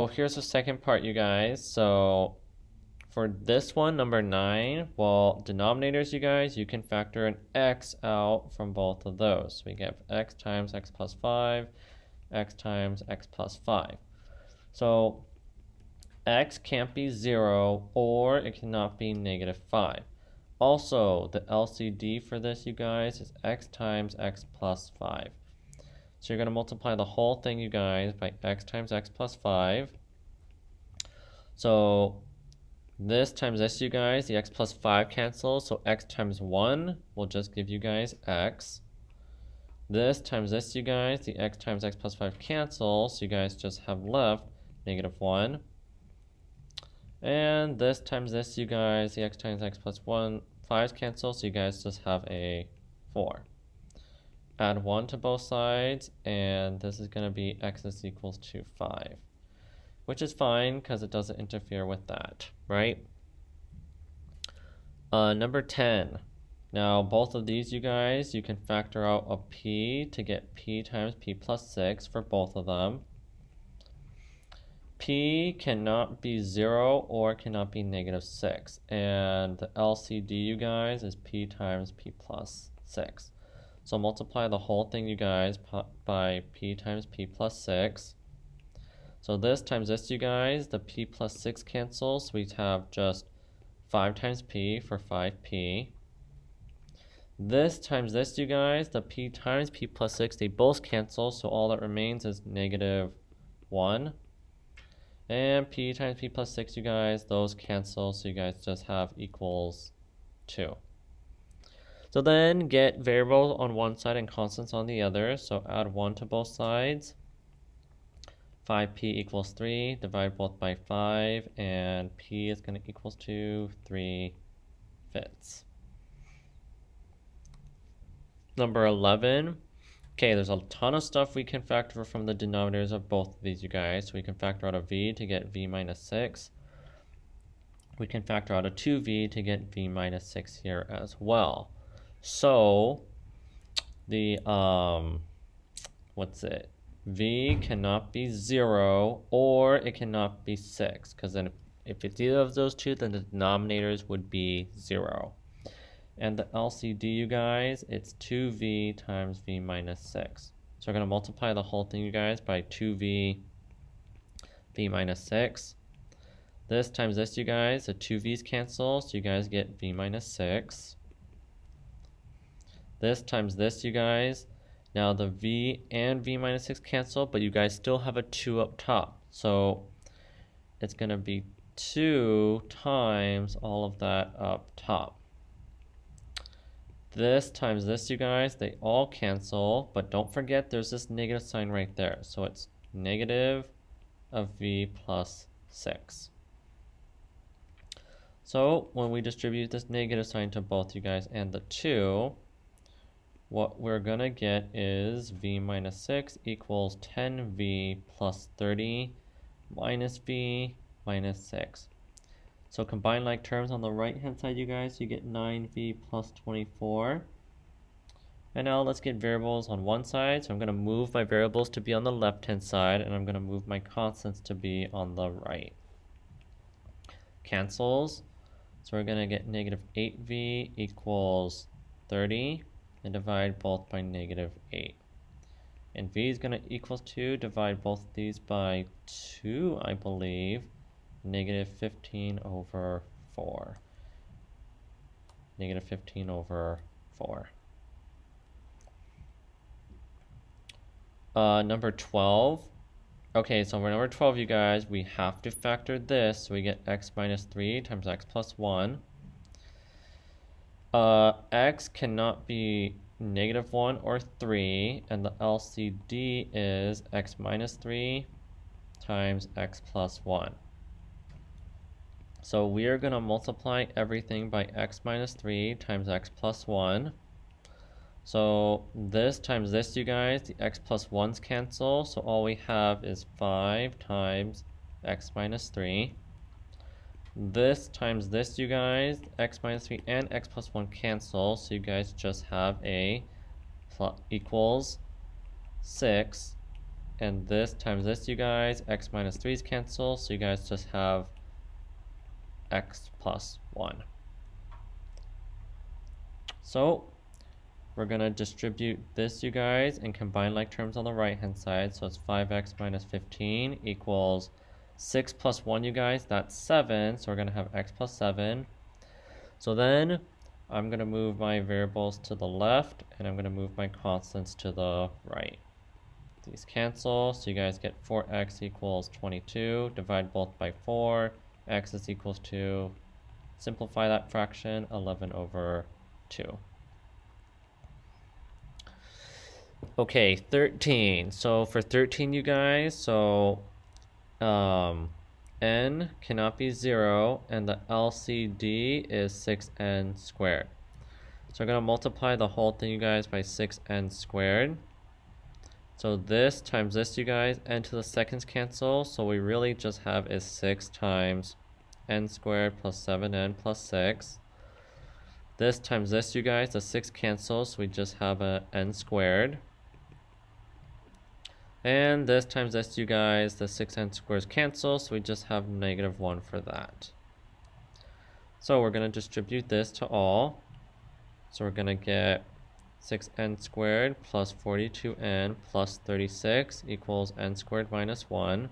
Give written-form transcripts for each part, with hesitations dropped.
Well, here's the second part, you guys. So for this one, number 9, well, denominators, you guys, you can factor an x out from both of those. So we get x times x plus 5, x times x plus 5. So x can't be 0 or it cannot be negative 5. Also, the LCD for this, you guys, is x times x plus 5. So you're going to multiply the whole thing, you guys, by x times x plus 5. So this times this, you guys, the x plus 5 cancels, so x times 1 will just give you guys x. This times this, you guys, the x times x plus 5 cancels, so you guys just have left negative 1. And this times this, you guys, the x times x plus 1, 5 cancel, so you guys just have a 4. Add 1 to both sides, and this is going to be x is equals to 5. Which is fine because it doesn't interfere with that, right? Number 10. Now, both of these, you guys, you can factor out a p to get p times p plus 6 for both of them. P cannot be 0 or cannot be negative 6. And the LCD, you guys, is p times p plus 6. So multiply the whole thing, you guys, by p times p plus 6. So this times this, you guys, the p plus 6 cancels. So we have just 5 times p for 5p. This times this, you guys, the p times p plus 6, they both cancel. So all that remains is negative 1. And p times p plus 6, you guys, those cancel. So you guys just have equals 2. So then get variables on one side and constants on the other. So add 1 to both sides. 5p equals 3, divide both by 5, and p is going to equals to 3/5. Number 11. Okay, there's a ton of stuff we can factor from the denominators of both of these, you guys. So we can factor out a v to get v minus 6. We can factor out a 2v to get v minus 6 here as well. So the v cannot be 0 or it cannot be 6, because then if it's either of those two, then the denominators would be 0. And the LCD, you guys, it's 2v times v minus 6. So we're going to multiply the whole thing, you guys, by 2v v minus 6. This times this, you guys, the 2v's cancel, so you guys get v minus 6. This times this, you guys. Now the v and v minus 6 cancel, but you guys still have a 2 up top. So it's going to be 2 times all of that up top. This times this, you guys, they all cancel, but don't forget there's this negative sign right there. So it's negative of v plus 6. So when we distribute this negative sign to both you guys and the 2, what we're going to get is v minus 6 equals 10v plus 30 minus v minus 6. So combine like terms on the right hand side, you guys, you get 9v plus 24. And now let's get variables on one side. So I'm going to move my variables to be on the left hand side, and I'm going to move my constants to be on the right. Cancels. So we're going to get negative 8v equals 30. And divide both by negative 8. And v is going to equals 2, divide both of these by 2, I believe, negative 15 over 4. Negative 15 over 4. Number 12. Okay, so for number 12, you guys, we have to factor this, so we get x minus 3 times x plus 1. X cannot be negative 1 or 3, and the LCD is x minus 3 times x plus 1. So we are going to multiply everything by x minus 3 times x plus 1. So this times this, you guys, the x plus 1's cancel, so all we have is 5 times x minus 3. This times this, you guys, x minus 3 and x plus 1 cancel, so you guys just have a equals 6 and this times this, you guys, x minus 3's cancel, so you guys just have x plus 1. So we're going to distribute this, you guys, and combine like terms on the right hand side. So it's 5x minus 15 equals 6 plus 1, you guys, that's 7. So we're going to have x plus 7. So then I'm going to move my variables to the left, and I'm going to move my constants to the right. These cancel, so you guys get 4x equals 22. Divide both by 4. X is equals to, simplify that fraction, 11 over 2. Okay, 13. So for 13, you guys, so n cannot be 0, and the LCD is 6n squared. So I'm going to multiply the whole thing, you guys, by 6n squared. So this times this, you guys, n to the seconds cancel, so we really just have is 6 times n squared plus 7n plus 6. This times this, you guys, the 6 cancels, so we just have a n squared. And this times this, you guys, the 6n squares cancel, so we just have negative 1 for that. So we're going to distribute this to all. So we're going to get 6n squared plus 42n plus 36 equals n squared minus 1.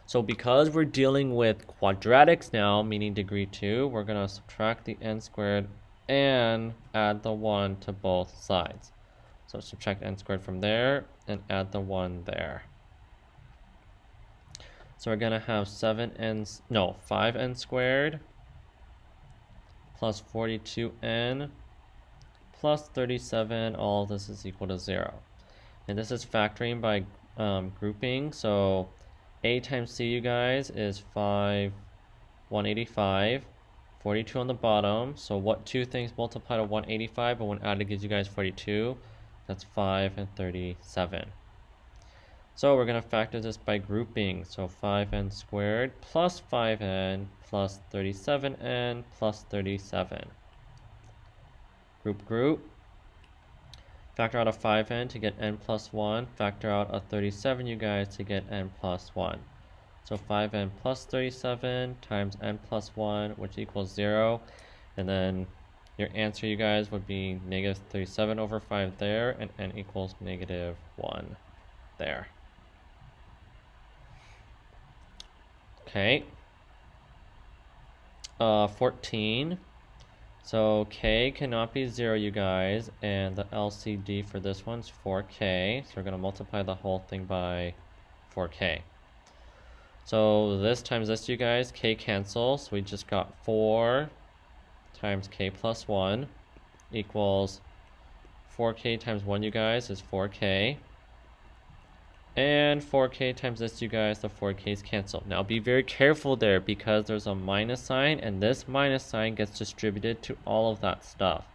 So because we're dealing with quadratics now, meaning degree 2, we're going to subtract the n squared and add the 1 to both sides. So subtract n squared from there and add the 1 there. So we're going to have 5n squared plus 42n plus 37, all of this is equal to 0. And this is factoring by grouping. So a times c, you guys, is 185, 42 on the bottom. So what two things multiply to 185, but when added gives you guys 42? That's 5 and 37. So we're going to factor this by grouping. So 5n squared plus 5n plus 37n plus 37. Group. Factor out a 5n to get n plus 1. Factor out a 37, you guys, to get n plus 1. So 5n plus 37 times n plus 1, which equals 0. And then your answer, you guys, would be negative 37 over 5 there, and n equals negative 1 there. Okay. 14. So k cannot be 0, you guys, and the LCD for this one's 4k. So we're going to multiply the whole thing by 4k. So this times this, you guys, k cancels. So we just got 4 times k plus 1 equals 4k times 1, you guys, is 4k. And 4k times this, you guys, the 4k's cancel. Now be very careful there because there's a minus sign, and this minus sign gets distributed to all of that stuff.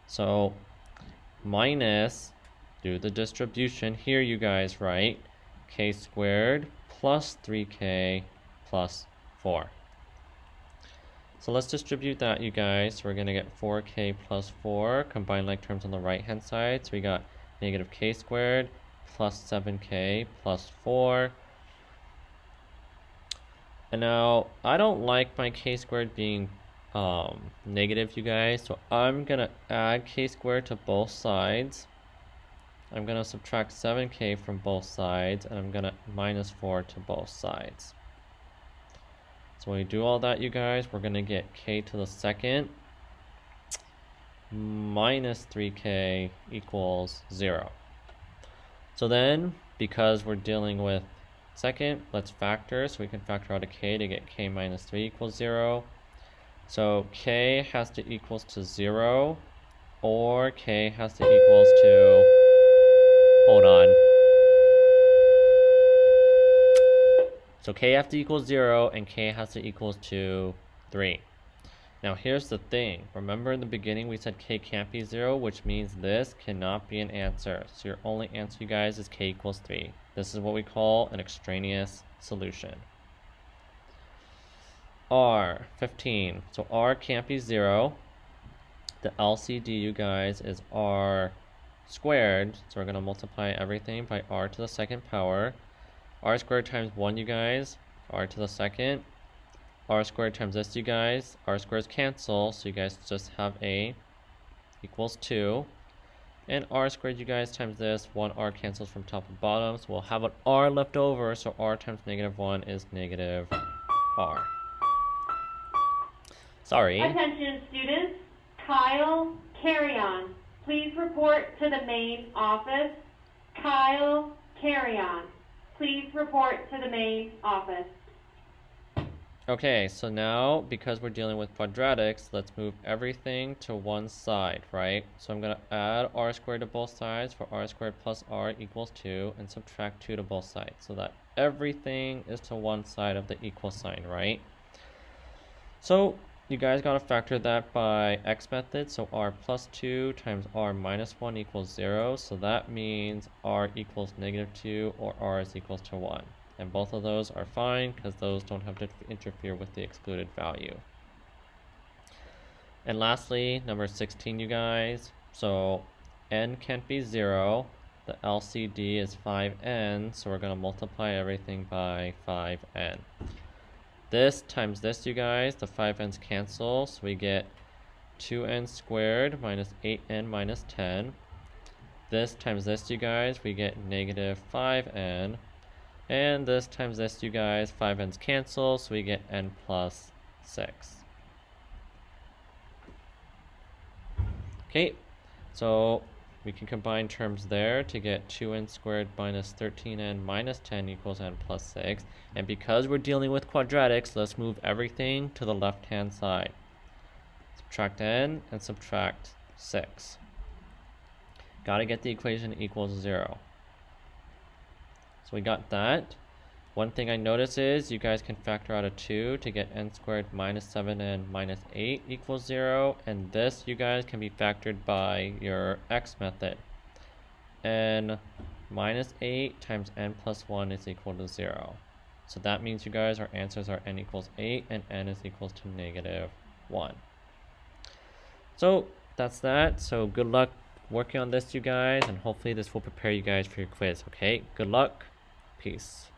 So minus, do the distribution here, you guys, right? K squared plus 3k plus 4. So let's distribute that, you guys. So we're going to get 4k plus 4, combine like terms on the right hand side. So we got negative k squared plus 7k plus 4. And now I don't like my k squared being negative, you guys, so I'm gonna add k squared to both sides. I'm gonna subtract 7k from both sides, and I'm gonna minus 4 to both sides. So when we do all that, you guys, we're gonna get k to the second minus 3k equals 0. So then, because we're dealing with second, let's factor. So we can factor out a k to get k minus 3 equals 0. So k has to equals to 0, or k has to equals to, hold on. So k has to equal 0, and k has to equals to 3. Now here's the thing. Remember in the beginning we said k can't be 0, which means this cannot be an answer. So your only answer, you guys, is k equals 3. This is what we call an extraneous solution. R, 15. So r can't be 0. The LCD, you guys, is r squared, so we're going to multiply everything by r to the second power. R squared times 1, you guys, r to the second. R squared times this, you guys, r squareds cancel, so you guys just have a equals 2. And r squared, you guys, times this, 1r cancels from top to bottom, so we'll have an r left over, so r times -1 is negative r. Sorry. Attention students, Kyle, carry on. Please report to the main office. Kyle, carry on. Please report to the main office. Okay, so now, because we're dealing with quadratics, let's move everything to one side, right? So I'm going to add r squared to both sides for r squared plus r equals 2, and subtract 2 to both sides, so that everything is to one side of the equal sign, right? So you guys got to factor that by x method, so r plus 2 times r minus 1 equals 0, so that means r equals -2 or r is equals to 1. And both of those are fine because those don't have to interfere with the excluded value. And lastly, number 16, you guys. So n can't be 0. The LCD is 5n, so we're going to multiply everything by 5n. This times this, you guys, the 5n's cancel, so we get 2n squared minus 8n minus 10. This times this, you guys, we get negative 5n. And this times this, you guys, 5n's cancel, so we get n plus 6. Okay, so we can combine terms there to get 2n squared minus 13n minus 10 equals n plus 6. And because we're dealing with quadratics, let's move everything to the left-hand side. Subtract n and subtract 6. Gotta get the equation equals 0. So we got that. One thing I notice is you guys can factor out a 2 to get n squared minus 7n minus 8 equals 0. And this, you guys, can be factored by your x method. N minus 8 times n plus 1 is equal to 0. So that means, you guys, our answers are n equals 8 and n is equals to -1. So that's that. So good luck working on this, you guys, and hopefully this will prepare you guys for your quiz, okay? Good luck. Peace.